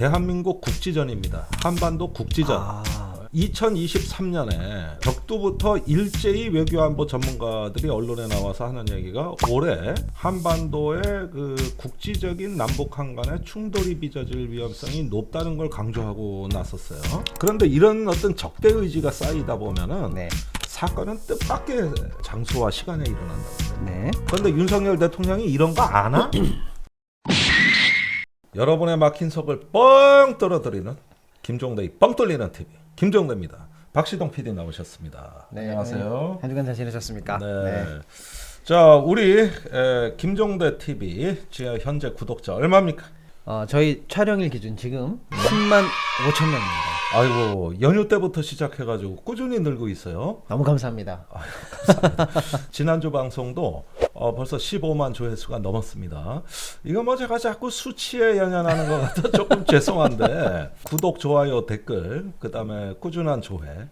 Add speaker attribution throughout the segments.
Speaker 1: 대한민국 국지전입니다. 한반도 국지전. 2023년에 벽두부터 일제히 외교안보 전문가들이 언론에 나와서 하는 얘기가 올해 한반도의 그 국지적인 남북한 간의 충돌이 빚어질 위험성이 높다는 걸 강조하고 나섰어요. 그런데 이런 어떤 적대 의지가 쌓이다 보면은 사건은 뜻밖의 장소와 시간에 일어난다. 그런데 윤석열 대통령이 이런 거 아나? 여러분의 막힌 속을 뻥 뚫어드리는 김종대의 뻥 뚫리는 TV 김종대입니다. 박시동 PD 나오셨습니다. 안녕하세요.
Speaker 2: 한 주간 잘 지내셨습니까?
Speaker 1: 자, 우리 김종대 TV 지금 현재 구독자 얼마입니까?
Speaker 2: 저희 촬영일 기준 지금 10만 5천 명입니다.
Speaker 1: 아이고, 연휴 때부터 시작해가지고 꾸준히 늘고 있어요.
Speaker 2: 너무 감사합니다.
Speaker 1: 감사합니다. 지난주 방송도 벌써 15만 조회수가 넘었습니다. 이거 뭐 제가 자꾸 수치에 연연하는 것 같아 조금 죄송한데 구독, 좋아요, 댓글, 그 다음에 꾸준한 조회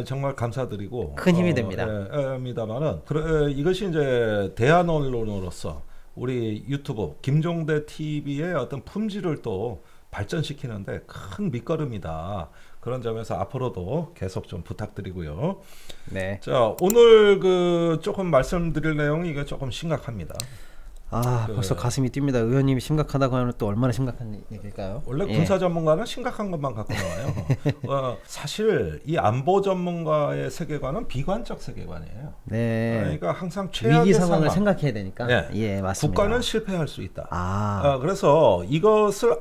Speaker 1: 정말 감사드리고
Speaker 2: 큰 힘이 됩니다.
Speaker 1: 입니다만은 이것이 이제 대한 언론으로서 우리 유튜브 김종대 TV의 어떤 품질을 또 발전시키는데 큰 밑거름이다. 그런 점에서 앞으로도 계속 좀 부탁드리고요. 자, 오늘 그 조금 말씀드릴 내용이 이게 조금 심각합니다.
Speaker 2: 벌써 가슴이 뜁니다. 의원님이 심각하다고 하면 또 얼마나 심각한 얘기일까요?
Speaker 1: 원래 군사 전문가는 심각한 것만 갖고 나와요. 사실 이 안보 전문가의 세계관은 비관적 세계관이에요.
Speaker 2: 그러니까
Speaker 1: 항상 최악의
Speaker 2: 위기 상황을 생각해야 되니까. 맞습니다.
Speaker 1: 국가는 실패할 수 있다. 그래서 이것을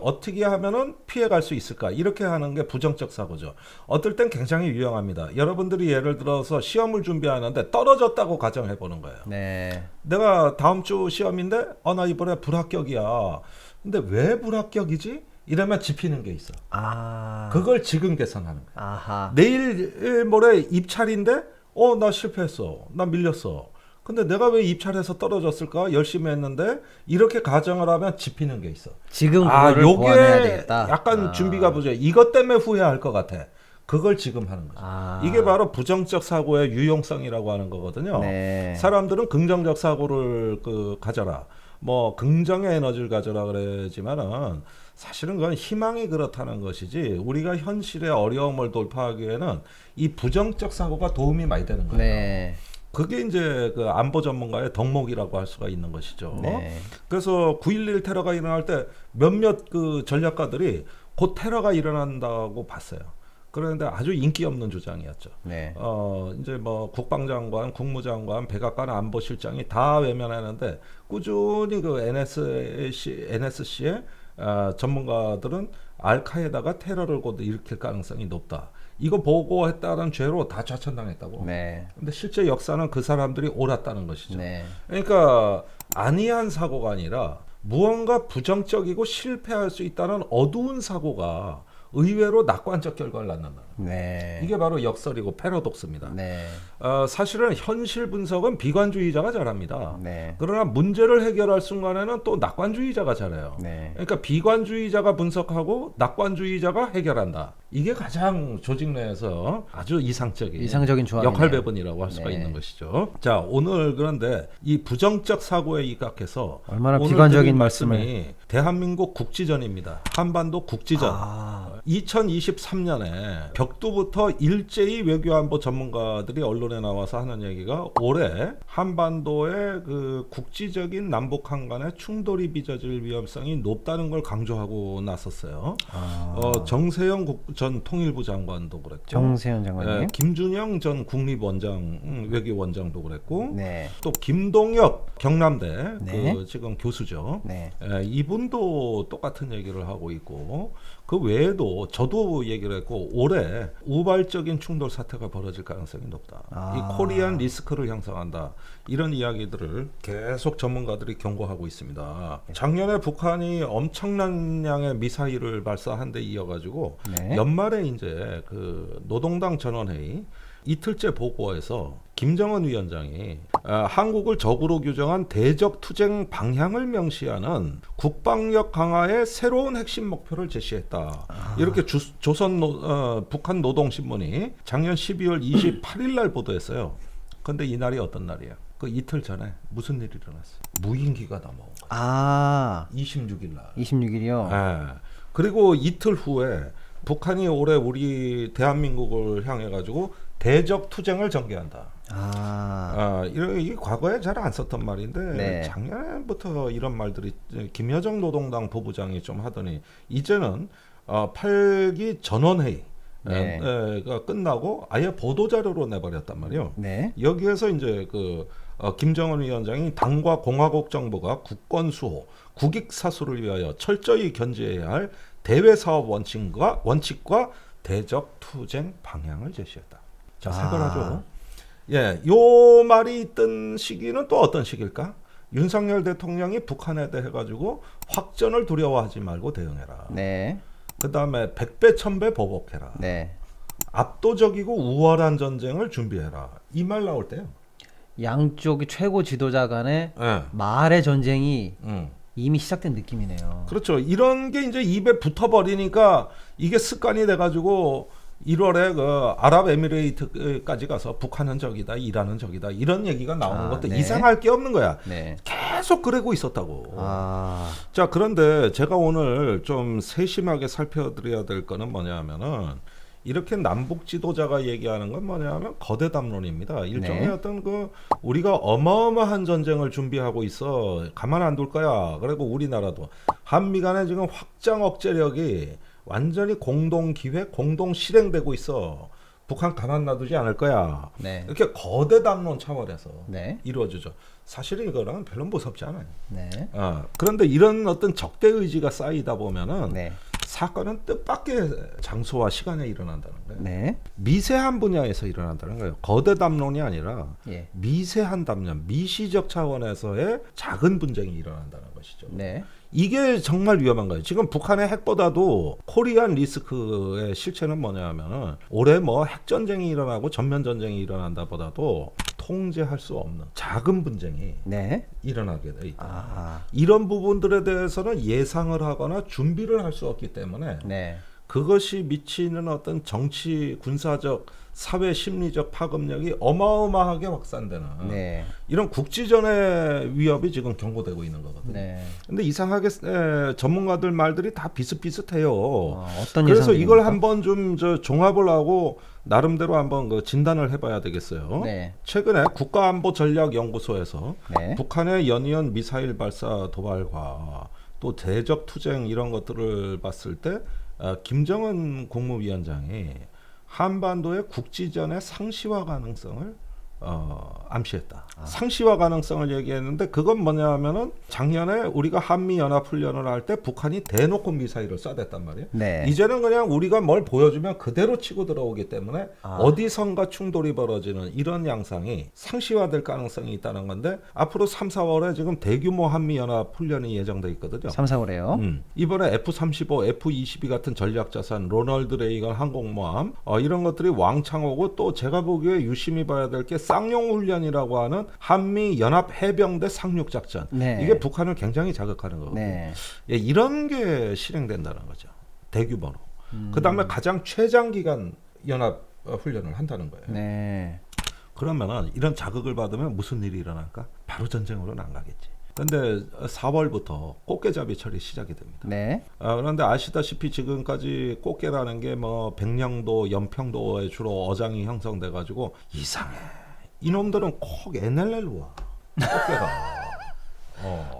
Speaker 1: 어떻게 하면은 피해갈 수 있을까? 이렇게 하는 게 부정적 사고죠. 어떨 땐 굉장히 유용합니다. 여러분들이 예를 들어서 시험을 준비하는데 떨어졌다고 가정해 보는 거예요. 내가 다음 주 시험인데 나 이번에 불합격이야. 근데 왜 불합격이지? 이러면 짚히는 게 있어. 그걸 지금 개선하는 거야. 내일 모레 입찰인데 나 실패했어. 나 밀렸어. 근데 내가 왜 입찰해서 떨어졌을까? 열심히 했는데 이렇게 가정을 하면 짚히는 게 있어.
Speaker 2: 지금 그거를 보완해야 되겠다.
Speaker 1: 약간 준비가 부족해. 이것 때문에 후회할 것 같아. 그걸 지금 하는 거죠. 이게 바로 부정적 사고의 유용성이라고 하는 거거든요. 사람들은 긍정적 사고를 가져라. 뭐 긍정의 에너지를 가져라 그러지만은 사실은 그건 희망이 그렇다는 것이지 우리가 현실의 어려움을 돌파하기에는 이 부정적 사고가 도움이 많이 되는 거예요. 그게 이제 그 안보 전문가의 덕목이라고 할 수가 있는 것이죠. 그래서 9.11 테러가 일어날 때 몇몇 그 전략가들이 곧 테러가 일어난다고 봤어요. 그런데 아주 인기 없는 주장이었죠. 이제 뭐 국방장관, 국무장관, 백악관 안보실장이 다 외면하는데 꾸준히 그 NSC의 전문가들은 알카에다가 테러를 곧 일으킬 가능성이 높다. 이거 보고했다는 죄로 다 좌천당했다고. 근데 실제 역사는 그 사람들이 옳았다는 것이죠. 그러니까 안이한 사고가 아니라 무언가 부정적이고 실패할 수 있다는 어두운 사고가 의외로 낙관적 결과를 낳는다. 이게 바로 역설이고 패러독스입니다. 사실은 현실 분석은 비관주의자가 잘합니다. 그러나 문제를 해결할 순간에는 또 낙관주의자가 잘해요. 그러니까 비관주의자가 분석하고 낙관주의자가 해결한다. 이게 가장 조직 내에서 아주 이상적인 조합이네요. 역할 배분이라고 할 수가 있는 것이죠. 자, 오늘 그런데 이 부정적 사고에 입각해서
Speaker 2: 얼마나 비관적인
Speaker 1: 말씀이 대한민국 국지전입니다. 한반도 국지전. 2023년에 벽두부터 일제히 외교안보 전문가들이 언론에 나와서 하는 얘기가 올해 한반도의 그 국지적인 남북한 간의 충돌이 빚어질 위험성이 높다는 걸 강조하고 나섰어요. 정세영 전 통일부 장관도 그랬고,
Speaker 2: 정세현 장관님,
Speaker 1: 김준영 전 국립원장 외교원장도 그랬고, 또 김동엽 경남대 그 지금 교수죠. 이분도 똑같은 얘기를 하고 있고, 그 외에도 저도 얘기를 했고 올해 우발적인 충돌 사태가 벌어질 가능성이 높다. 이 코리안 리스크를 형성한다. 이런 이야기들을 계속 전문가들이 경고하고 있습니다. 작년에 북한이 엄청난 양의 미사일을 발사한 데 이어가지고 연말에 이제 그 노동당 전원회의 이틀째 보고에서 김정은 위원장이 한국을 적으로 규정한 대적 투쟁 방향을 명시하는 국방력 강화의 새로운 핵심 목표를 제시했다. 이렇게 북한 노동신문이 작년 12월 28일 날 보도했어요. 그런데 이 날이 어떤 날이야? 그 이틀 전에 무슨 일이 일어났어요? 무인기가 넘어온 거예요. 26일 날.
Speaker 2: 26일이요?
Speaker 1: 그리고 이틀 후에 북한이 올해 우리 대한민국을 향해 가지고 대적 투쟁을 전개한다. 이 과거에 잘 안 썼던 말인데
Speaker 2: 네.
Speaker 1: 작년부터 이런 말들이 김여정 노동당 부부장이 좀 하더니 이제는 8기 전원회의
Speaker 2: 네.
Speaker 1: 가 끝나고 아예 보도자료로 내버렸단 말이에요.
Speaker 2: 네.
Speaker 1: 여기에서 이제 김정은 위원장이 당과 공화국 정부가 국권 수호, 국익 사수를 위하여 철저히 견지해야 할 대외 사업 원칙과 대적 투쟁 방향을 제시했다. 자, 살벌하죠. 예, 요 말이 있던 시기는 또 어떤 시기일까? 윤석열 대통령이 북한에 대해 가지고 확전을 두려워하지 말고 대응해라.
Speaker 2: 네.
Speaker 1: 그다음에 100배 1000배 보복해라.
Speaker 2: 네.
Speaker 1: 압도적이고 우월한 전쟁을 준비해라. 이 말 나올 때요.
Speaker 2: 양쪽이 최고 지도자 간의
Speaker 1: 네.
Speaker 2: 말의 전쟁이 이미 시작된 느낌이네요.
Speaker 1: 그렇죠. 이런 게 이제 입에 붙어버리니까 이게 습관이 돼가지고 1월에 아랍에미레이트까지 가서 북한은 적이다, 이란은 적이다 이런 얘기가 나오는 것도
Speaker 2: 네.
Speaker 1: 이상할 게 없는 거야.
Speaker 2: 네.
Speaker 1: 계속 그러고 있었다고. 자, 그런데 제가 오늘 좀 세심하게 살펴드려야 될 거는 뭐냐면은 이렇게 남북 지도자가 얘기하는 건 뭐냐면 거대 담론입니다. 일종의
Speaker 2: 네.
Speaker 1: 어떤 우리가 어마어마한 전쟁을 준비하고 있어. 가만 안 둘 거야. 그리고 우리나라도 한미 간에 지금 확장 억제력이 완전히 공동 기획, 공동 실행되고 있어. 북한 가만 놔두지 않을 거야.
Speaker 2: 네.
Speaker 1: 이렇게 거대 담론 차원에서
Speaker 2: 네.
Speaker 1: 이루어지죠. 사실은 이거랑은 별로 무섭지 않아요.
Speaker 2: 네.
Speaker 1: 그런데 이런 어떤 적대 의지가 쌓이다 보면은
Speaker 2: 네.
Speaker 1: 사건은 뜻밖의 장소와 시간에 일어난다는 거예요.
Speaker 2: 네.
Speaker 1: 미세한 분야에서 일어난다는 거예요. 거대 담론이 아니라
Speaker 2: 예.
Speaker 1: 미세한 담론, 미시적 차원에서의 작은 분쟁이 일어난다는 것이죠.
Speaker 2: 네.
Speaker 1: 이게 정말 위험한 거예요. 지금 북한의 핵보다도 코리안 리스크의 실체는 뭐냐면 올해 뭐 핵전쟁이 일어나고 전면전쟁이 일어난다 보다도 통제할 수 없는 작은 분쟁이
Speaker 2: 네.
Speaker 1: 일어나게 돼 있다.
Speaker 2: 아.
Speaker 1: 이런 부분들에 대해서는 예상을 하거나 준비를 할 수 없기 때문에
Speaker 2: 네.
Speaker 1: 그것이 미치는 어떤 정치, 군사적, 사회 심리적 파급력이 어마어마하게 확산되는
Speaker 2: 네.
Speaker 1: 이런 국지전의 위협이 지금 경고되고 있는 거거든요.
Speaker 2: 네.
Speaker 1: 근데 이상하게 전문가들 말들이 다 비슷비슷해요.
Speaker 2: 어떤
Speaker 1: 그래서
Speaker 2: 예상들입니까?
Speaker 1: 이걸 한번 좀 종합을 하고 나름대로 한번 진단을 해봐야 되겠어요.
Speaker 2: 네.
Speaker 1: 최근에 국가안보전략연구소에서
Speaker 2: 네.
Speaker 1: 북한의 연이은 미사일 발사 도발과 또 대적 투쟁 이런 것들을 봤을 때 김정은 국무위원장이 한반도의 국지전의 상시화 가능성을 암시했다. 상시화 가능성을 얘기했는데 그건 뭐냐면은 작년에 우리가 한미 연합 훈련을 할 때 북한이 대놓고 미사일을 쏴댔단 말이에요.
Speaker 2: 네.
Speaker 1: 이제는 그냥 우리가 뭘 보여주면 그대로 치고 들어오기 때문에 어디선가 충돌이 벌어지는 이런 양상이 상시화될 가능성이 있다는 건데 앞으로 3, 4월에 지금 대규모 한미 연합 훈련이 예정돼 있거든요.
Speaker 2: 3, 4월에요.
Speaker 1: 이번에 F-35, F-22 같은 전략자산, 로널드 레이건 항공모함 이런 것들이 왕창 오고 또 제가 보기에 유심히 봐야 될 게 쌍용 훈련이라고 하는 한미 연합 해병대 상륙 작전.
Speaker 2: 네.
Speaker 1: 이게 북한을 굉장히 자극하는 거거든요.
Speaker 2: 네.
Speaker 1: 예, 이런 게 실행된다는 거죠. 대규모로. 그다음에 가장 최장기간 연합 훈련을 한다는 거예요.
Speaker 2: 네.
Speaker 1: 그러면은 이런 자극을 받으면 무슨 일이 일어날까? 바로 전쟁으로는 안 가겠지. 그런데 4월부터 꽃게잡이철이 시작이 됩니다.
Speaker 2: 네.
Speaker 1: 그런데 아시다시피 지금까지 꽃게라는 게 뭐 백령도, 연평도에 주로 어장이 형성돼 가지고 이상해. 이놈들은 꼭 NLL로 와. 꽃게가.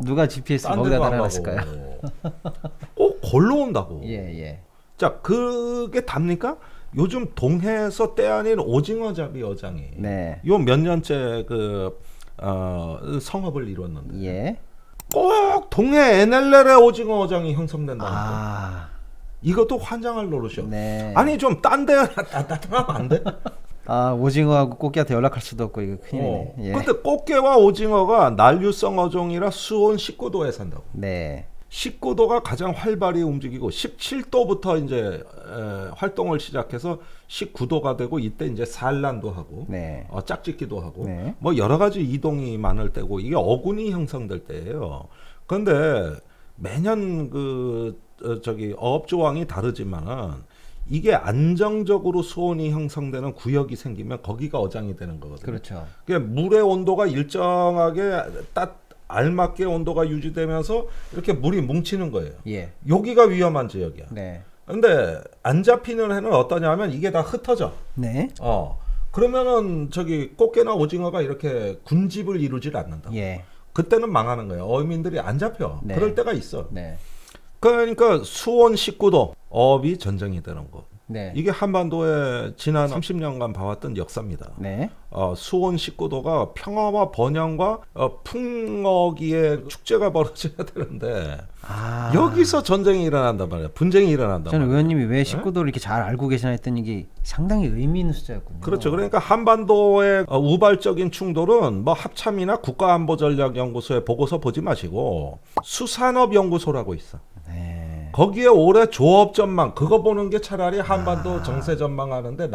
Speaker 2: 누가 GPS를
Speaker 1: 딴
Speaker 2: 거기다
Speaker 1: 데도 안
Speaker 2: 달아놨을까요?
Speaker 1: 가고. 꼭 골로 온다고.
Speaker 2: 예, 예.
Speaker 1: 자, 그게 답니까? 요즘 동해에서 때 아닌 오징어잡이 어장이
Speaker 2: 네.
Speaker 1: 요 몇 년째 성업을 이뤘는데
Speaker 2: 예.
Speaker 1: 꼭 동해 NLL의 오징어 어장이 형성된다는 거. 이것도 환장할 노릇이요.
Speaker 2: 네.
Speaker 1: 아니 좀 딴 데 나타나면 안 돼?
Speaker 2: 오징어하고 꽃게한테 연락할 수도 없고 이거 큰일이네. 예.
Speaker 1: 근데 꽃게와 오징어가 난류성 어종이라 수온 19도에 산다고.
Speaker 2: 네.
Speaker 1: 19도가 가장 활발히 움직이고 17도부터 이제 활동을 시작해서 19도가 되고 이때 이제 산란도 하고
Speaker 2: 네.
Speaker 1: 짝짓기도 하고
Speaker 2: 네.
Speaker 1: 뭐 여러 가지 이동이 많을 때고 이게 어군이 형성될 때예요. 그런데 매년 어업 조항이 다르지만은 이게 안정적으로 수온이 형성되는 구역이 생기면 거기가 어장이 되는 거거든요.
Speaker 2: 그렇죠.
Speaker 1: 그러니까 물의 온도가 일정하게 알맞게 온도가 유지되면서 이렇게 물이 뭉치는 거예요.
Speaker 2: 예.
Speaker 1: 여기가 위험한 지역이야.
Speaker 2: 네.
Speaker 1: 근데 안 잡히는 해는 어떠냐면 이게 다 흩어져.
Speaker 2: 네.
Speaker 1: 그러면은 저기 꽃게나 오징어가 이렇게 군집을 이루질 않는다.
Speaker 2: 예.
Speaker 1: 그때는 망하는 거예요. 어민들이 안 잡혀.
Speaker 2: 네.
Speaker 1: 그럴 때가 있어.
Speaker 2: 네.
Speaker 1: 그러니까 수온 19도 어업이 전쟁이 되는 거.
Speaker 2: 네.
Speaker 1: 이게 한반도에 지난 30년간 봐왔던 역사입니다.
Speaker 2: 네.
Speaker 1: 수온 19도가 평화와 번영과 풍어기의 축제가 벌어져야 되는데 여기서 전쟁이 일어난단 말이야. 분쟁이 일어난단
Speaker 2: 저는
Speaker 1: 말이야.
Speaker 2: 의원님이 왜 19도를 이렇게 잘 알고 계시나 했더니 이게 상당히 의미 있는 숫자였군요.
Speaker 1: 그렇죠. 그러니까 한반도의 우발적인 충돌은 뭐 합참이나 국가안보전략연구소의 보고서 보지 마시고 수산업연구소라고 있어.
Speaker 2: 네.
Speaker 1: 거기에 올해 조업 전망 그거 보는 게 차라리 한반도 정세 전망하는데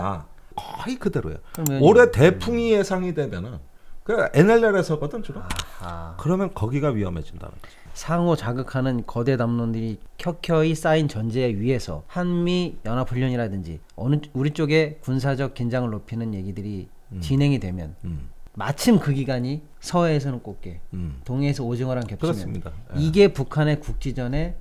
Speaker 1: 거의 그대로야. 올해 대풍이 예상이 되면은 그 NLL에서거든 주로. 그러면 거기가 위험해진다는 거죠.
Speaker 2: 상호 자극하는 거대 담론들이 켜켜이 쌓인 전제 위에서 한미 연합훈련이라든지 우리 쪽에 군사적 긴장을 높이는 얘기들이 진행이 되면 마침 그 기간이 서해에서는 꽃게, 동해에서 오징어랑 겹치면
Speaker 1: 그렇습니다.
Speaker 2: 이게 북한의 국지전에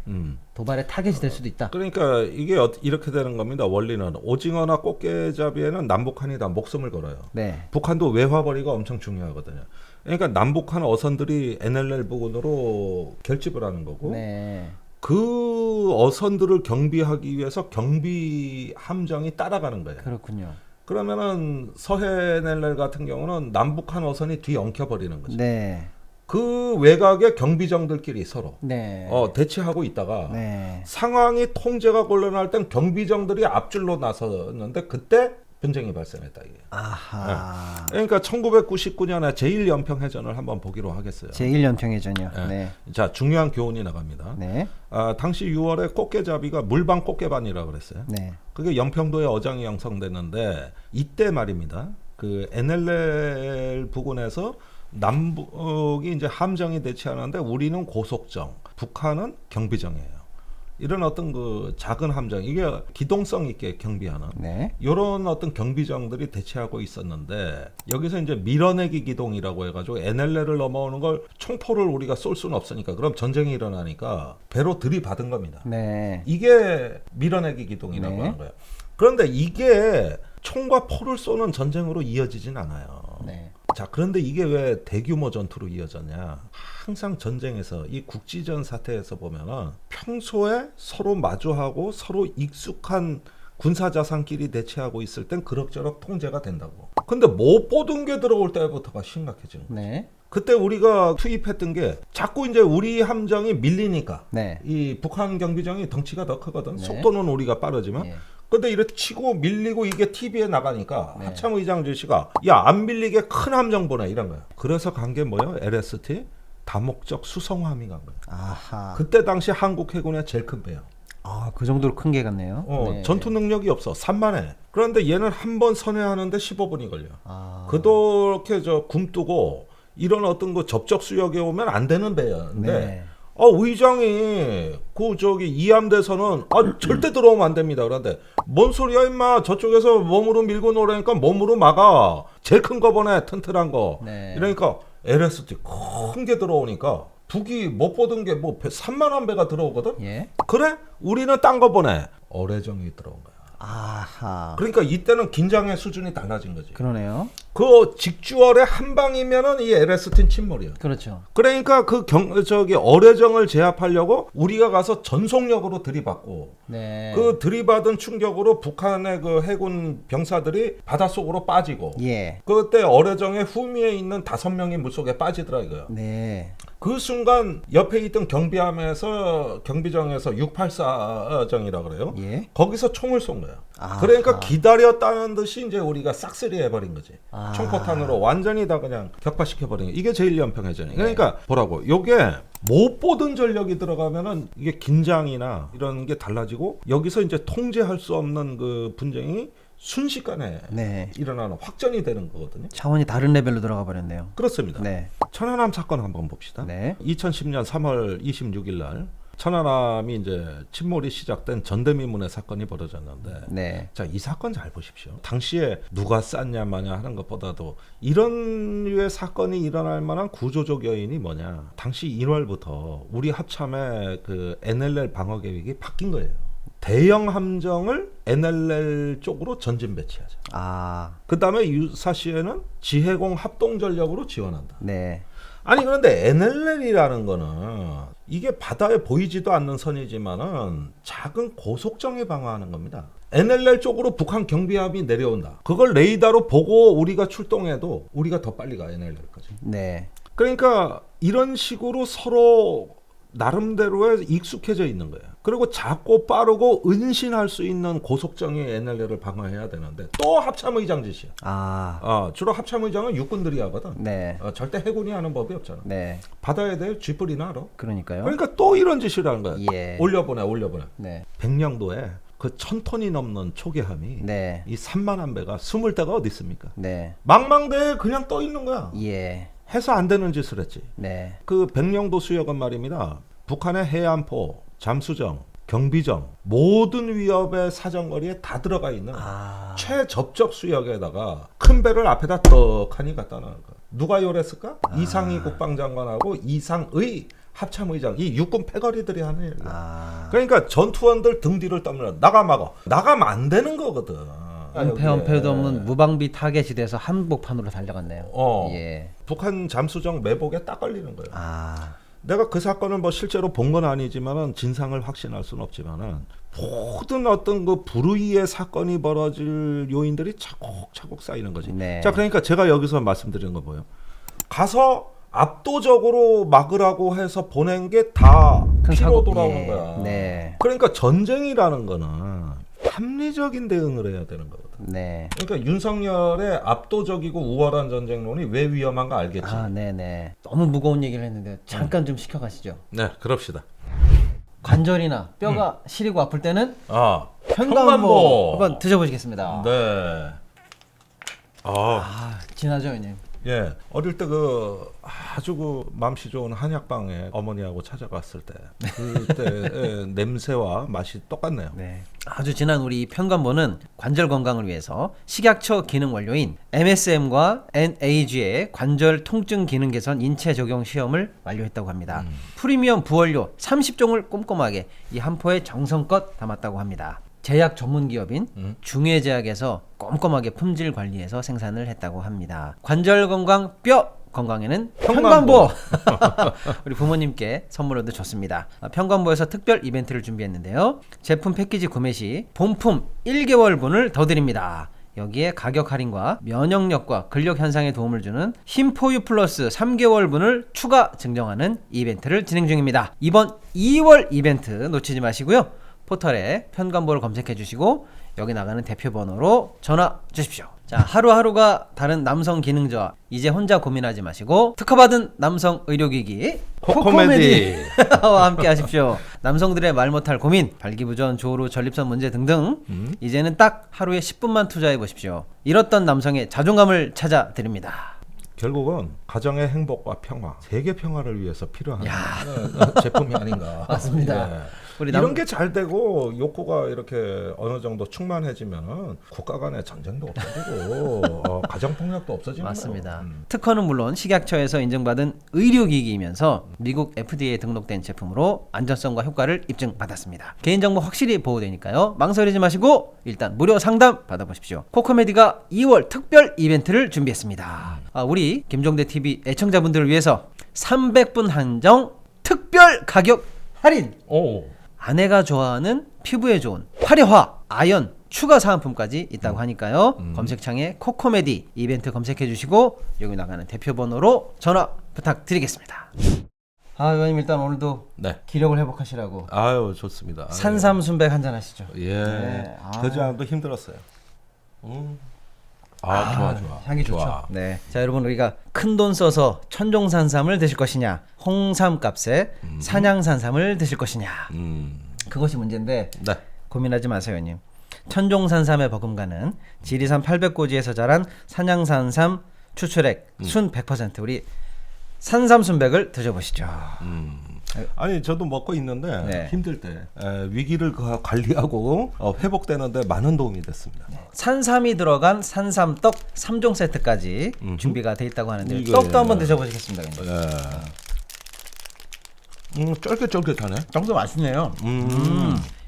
Speaker 2: 도발의 타겟이 될 수도 있다.
Speaker 1: 그러니까 이게 이렇게 되는 겁니다. 원리는 오징어나 꽃게잡이에는 남북한이 다 목숨을 걸어요.
Speaker 2: 네.
Speaker 1: 북한도 외화벌이가 엄청 중요하거든요. 그러니까 남북한 어선들이 NLL 부근으로 결집을 하는 거고
Speaker 2: 네.
Speaker 1: 그 어선들을 경비하기 위해서 경비 함정이 따라가는 거예요.
Speaker 2: 그렇군요.
Speaker 1: 그러면은 서해 NLL 같은 경우는 남북한 어선이 뒤엉켜버리는 거죠.
Speaker 2: 네.
Speaker 1: 그 외곽의 경비정들끼리 서로
Speaker 2: 네.
Speaker 1: 대치하고 있다가
Speaker 2: 네.
Speaker 1: 상황이 통제가 곤란할 땐 경비정들이 앞줄로 나섰는데 그때 분쟁이 발생했다 이게.
Speaker 2: 아하.
Speaker 1: 네. 그러니까 1999년에 제1연평해전을 한번 보기로 하겠어요.
Speaker 2: 제1연평해전이요.
Speaker 1: 네.
Speaker 2: 네.
Speaker 1: 자, 중요한 교훈이 나갑니다.
Speaker 2: 네.
Speaker 1: 당시 6월에 꽃게잡이가 물방 꽃게반이라고 그랬어요.
Speaker 2: 네.
Speaker 1: 그게 연평도에 어장이 형성됐는데 이때 말입니다. 그 NLL 부근에서 남북이 이제 함정이 대치하는데 우리는 고속정, 북한은 경비정이에요. 이런 어떤 그 작은 함정, 이게 기동성 있게 경비하는
Speaker 2: 네.
Speaker 1: 이런 어떤 경비정들이 대치하고 있었는데 여기서 이제 밀어내기 기동이라고 해가지고 NLL을 넘어오는 걸 총포를 우리가 쏠 수는 없으니까 그럼 전쟁이 일어나니까 배로 들이받은 겁니다.
Speaker 2: 네.
Speaker 1: 이게 밀어내기 기동이라고
Speaker 2: 네.
Speaker 1: 하는 거예요. 그런데 이게 총과 포를 쏘는 전쟁으로 이어지진 않아요.
Speaker 2: 네.
Speaker 1: 자, 그런데 이게 왜 대규모 전투로 이어졌냐? 항상 전쟁에서 이 국지전 사태에서 보면은 평소에 서로 마주하고 서로 익숙한 군사자산끼리 대치하고 있을 땐 그럭저럭 통제가 된다고. 근데 못 보던 게 들어올 때부터가 심각해지는 거예요.
Speaker 2: 네.
Speaker 1: 그때 우리가 투입했던 게 자꾸 이제 우리 함정이 밀리니까
Speaker 2: 네.
Speaker 1: 이 북한 경비정이 덩치가 더 크거든.
Speaker 2: 네.
Speaker 1: 속도는 우리가 빠르지만.
Speaker 2: 예.
Speaker 1: 근데 이렇게 치고 밀리고 이게 TV에 나가니까
Speaker 2: 네.
Speaker 1: 합참의장 제시가 야, 안 밀리게 큰 함정 보내 이런 거야. 그래서 간 게 뭐예요? LST 다목적 수송함이 간 거예요.
Speaker 2: 아하.
Speaker 1: 그때 당시 한국 해군의 제일 큰 배요.
Speaker 2: 그 정도로 큰 게 같네요. 네.
Speaker 1: 전투 능력이 없어. 산만해. 그런데 얘는 한 번 선회하는데 15분이 걸려. 그렇게 굼뜨고 이런 어떤 그 접촉 수역에 오면 안 되는 배였는데
Speaker 2: 네.
Speaker 1: 의장이 이함대에서는 절대 들어오면 안 됩니다. 그런데 뭔 소리야 임마, 저쪽에서 몸으로 밀고 노래니까 몸으로 막아. 제일 큰 거 보내, 튼튼한 거.
Speaker 2: 네.
Speaker 1: 이러니까 LST 큰 게 들어오니까 북이 못 보던 게 뭐 3만원 배가 들어오거든.
Speaker 2: 예.
Speaker 1: 그래? 우리는 딴 거 보내. 어뢰정이 들어온 거야.
Speaker 2: 아하.
Speaker 1: 그러니까 이때는 긴장의 수준이 달라진 거지.
Speaker 2: 그러네요.
Speaker 1: 그 직주얼의 한 방이면은 이 LST는 침몰이야.
Speaker 2: 그렇죠.
Speaker 1: 그러니까 그 어뢰정을 제압하려고 우리가 가서 전속력으로 들이받고
Speaker 2: 네.
Speaker 1: 그 들이받은 충격으로 북한의 그 해군 병사들이 바닷속으로 빠지고
Speaker 2: 예.
Speaker 1: 그때 어뢰정의 후미에 있는 5명이 물속에 빠지더라 이거야.
Speaker 2: 네.
Speaker 1: 그 순간 옆에 있던 경비함에서 경비정에서 684정이라 그래요.
Speaker 2: 예.
Speaker 1: 거기서 총을 쏜 거야.
Speaker 2: 아하.
Speaker 1: 그러니까 기다렸다는 듯이 이제 우리가 싹쓸이 해버린 거지.
Speaker 2: 아.
Speaker 1: 총포탄으로 완전히 다 그냥 격파시켜버린 거. 이게 제1연평해전이에요. 그러니까 보라고. 요게 못 보던 전력이 들어가면은 이게 긴장이나 이런 게 달라지고 여기서 이제 통제할 수 없는 그 분쟁이 순식간에
Speaker 2: 네.
Speaker 1: 일어나는 확전이 되는 거거든요.
Speaker 2: 차원이 다른 레벨로 들어가 버렸네요.
Speaker 1: 그렇습니다.
Speaker 2: 네.
Speaker 1: 천안함 사건 한번 봅시다.
Speaker 2: 네.
Speaker 1: 2010년 3월 26일 날 천안함이 이제 침몰이 시작된 전대미문의 사건이 벌어졌는데,
Speaker 2: 네.
Speaker 1: 자, 이 사건 잘 보십시오. 당시에 누가 쌌냐 마냐 하는 것보다도 이런 류의 사건이 일어날 만한 구조적 요인이 뭐냐. 당시 1월부터 우리 합참의 그 NLL 방어 계획이 바뀐 거예요. 대형 함정을 NLL 쪽으로 전진 배치하자. 그 다음에 유사시에는 지해공 합동 전력으로 지원한다.
Speaker 2: 네.
Speaker 1: 아니 그런데 NLL이라는 거는 이게 바다에 보이지도 않는 선이지만은 작은 고속정에 방어하는 겁니다. NLL 쪽으로 북한 경비함이 내려온다. 그걸 레이더로 보고 우리가 출동해도 우리가 더 빨리 가, NLL까지.
Speaker 2: 네.
Speaker 1: 그러니까 이런 식으로 서로 나름대로에 익숙해져 있는 거예요. 그리고 작고 빠르고 은신할 수 있는 고속정의 NLL을 방어해야 되는데 또 합참의장 짓이야. 주로 합참의장은 육군들이 하거든.
Speaker 2: 네.
Speaker 1: 절대 해군이 하는 법이 없잖아.
Speaker 2: 네.
Speaker 1: 바다에 대해 쥐뿔이나 알아.
Speaker 2: 그러니까요.
Speaker 1: 그러니까 또 이런 짓을 하는 거야.
Speaker 2: 예.
Speaker 1: 올려보내.
Speaker 2: 네.
Speaker 1: 백령도에 그 1000톤이 넘는 초계함이
Speaker 2: 네.
Speaker 1: 이 3만한 배가 숨을 데가 어디 있습니까?
Speaker 2: 네.
Speaker 1: 망망대해 그냥 떠 있는 거야.
Speaker 2: 예.
Speaker 1: 해서 안 되는 짓을 했지.
Speaker 2: 네.
Speaker 1: 그 백령도 수역은 말입니다. 북한의 해안포, 잠수정, 경비정 모든 위협의 사정거리에 다 들어가 있는 최접적 수역에다가 큰 배를 앞에다 떡하니 갖다 놓은 거야. 누가 요랬을까? 이상희 국방장관하고 이상의 합참의장, 이 육군 패거리들이 하는 일이야. 그러니까 전투원들 등 뒤를 떠밀어 나가 막어. 나가면 안 되는 거거든.
Speaker 2: 은폐도 없는 무방비 타겟이 돼서 한복판으로 달려갔네요. 예.
Speaker 1: 북한 잠수정 매복에 딱 걸리는 거예요. 내가 그 사건을 뭐 실제로 본 건 아니지만은 진상을 확신할 수는 없지만은 모든 어떤 그 불의의 사건이 벌어질 요인들이 차곡차곡 쌓이는 거지.
Speaker 2: 네.
Speaker 1: 자, 그러니까 제가 여기서 말씀드리는 거 뭐예요? 가서 압도적으로 막으라고 해서 보낸 게 다 피로 돌아오는 거야.
Speaker 2: 네.
Speaker 1: 그러니까 전쟁이라는 거는 합리적인 대응을 해야 되는 거거든.
Speaker 2: 네.
Speaker 1: 그러니까 윤석열의 압도적이고 우월한 전쟁론이 왜 위험한가 알겠지.
Speaker 2: 네네. 너무 무거운 얘기를 했는데 잠깐 좀 시켜가시죠.
Speaker 1: 네, 그럽시다.
Speaker 2: 관절이나 뼈가 시리고 아플 때는
Speaker 1: 편관보
Speaker 2: 한번 드셔보시겠습니다.
Speaker 1: 네.
Speaker 2: 진하죠, 형님.
Speaker 1: 예, 어릴 때 그 아주 그 맘씨 좋은 한약방에 어머니하고 찾아갔을 때 그때 냄새와 맛이 똑같네요.
Speaker 2: 네. 아주 진한 우리 편관보는 관절 건강을 위해서 식약처 기능 원료인 MSM과 NAG의 관절 통증 기능 개선 인체 적용 시험을 완료했다고 합니다. 프리미엄 부원료 30종을 꼼꼼하게 이 한 포에 정성껏 담았다고 합니다. 제약 전문 기업인 중해제약에서 꼼꼼하게 품질 관리해서 생산을 했다고 합니다. 관절 건강, 뼈 건강에는 편관보. 우리 부모님께 선물로도 좋습니다. 편관보에서 특별 이벤트를 준비했는데요. 제품 패키지 구매 시 본품 1개월분을 더 드립니다. 여기에 가격 할인과 면역력과 근력 향상에 도움을 주는 힘포유 플러스 3개월분을 추가 증정하는 이벤트를 진행 중입니다. 이번 2월 이벤트 놓치지 마시고요. 포털에 편관보를 검색해 주시고 여기 나가는 대표 번호로 전화 주십시오. 자, 하루하루가 다른 남성 기능저하 이제 혼자 고민하지 마시고 특허받은 남성 의료기기 코코메디와 함께 하십시오. 남성들의 말 못할 고민, 발기부전, 조루, 전립선 문제 등등 이제는 딱 하루에 10분만 투자해 보십시오. 잃었던 남성의 자존감을 찾아 드립니다.
Speaker 1: 결국은 가정의 행복과 평화, 세계 평화를 위해서 필요한 제품이 아닌가.
Speaker 2: 맞습니다.
Speaker 1: 예. 이런 게 잘 되고 욕구가 이렇게 어느 정도 충만해지면 국가 간의 전쟁도 없어지고 가정폭력도 없어지는
Speaker 2: 맞습니다. 특허는 물론 식약처에서 인증받은 의료기기이면서 미국 FDA에 등록된 제품으로 안전성과 효과를 입증받았습니다. 개인정보 확실히 보호되니까요. 망설이지 마시고 일단 무료 상담 받아보십시오. 코코메디가 2월 특별 이벤트를 준비했습니다. 우리 김종대TV 애청자분들을 위해서 300분 한정 특별 가격 할인! 아내가 좋아하는 피부에 좋은 활효화, 아연, 추가 사은품까지 있다고 하니까요. 검색창에 코코메디 이벤트 검색해 주시고 여기 나가는 대표 번호로 전화 부탁드리겠습니다. 의원님 일단 오늘도 기력을 회복하시라고.
Speaker 1: 아유, 좋습니다.
Speaker 2: 산삼순백 한잔 하시죠.
Speaker 1: 예. 네. 그저도 힘들었어요. 좋아.
Speaker 2: 향이 좋죠. 네. 자, 여러분 우리가 큰돈 써서 천종산삼을 드실 것이냐, 홍삼 값에 산양산삼을 드실 것이냐. 그것이 문제인데 고민하지 마세요, 형님. 천종산삼의 버금가는 지리산 800고지에서 자란 산양산삼 추출액 순 100% 우리 산삼순백을 드셔보시죠.
Speaker 1: 아니 저도 먹고 있는데
Speaker 2: 네.
Speaker 1: 힘들 때 위기를 관리하고 회복되는데 많은 도움이 됐습니다.
Speaker 2: 산삼이 들어간 산삼떡 3종 세트까지 준비가 돼 있다고 하는데
Speaker 1: 이거예요.
Speaker 2: 떡도 한번 드셔보시겠습니다.
Speaker 1: 쫄깃쫄깃하네.
Speaker 2: 떡도 맛있네요.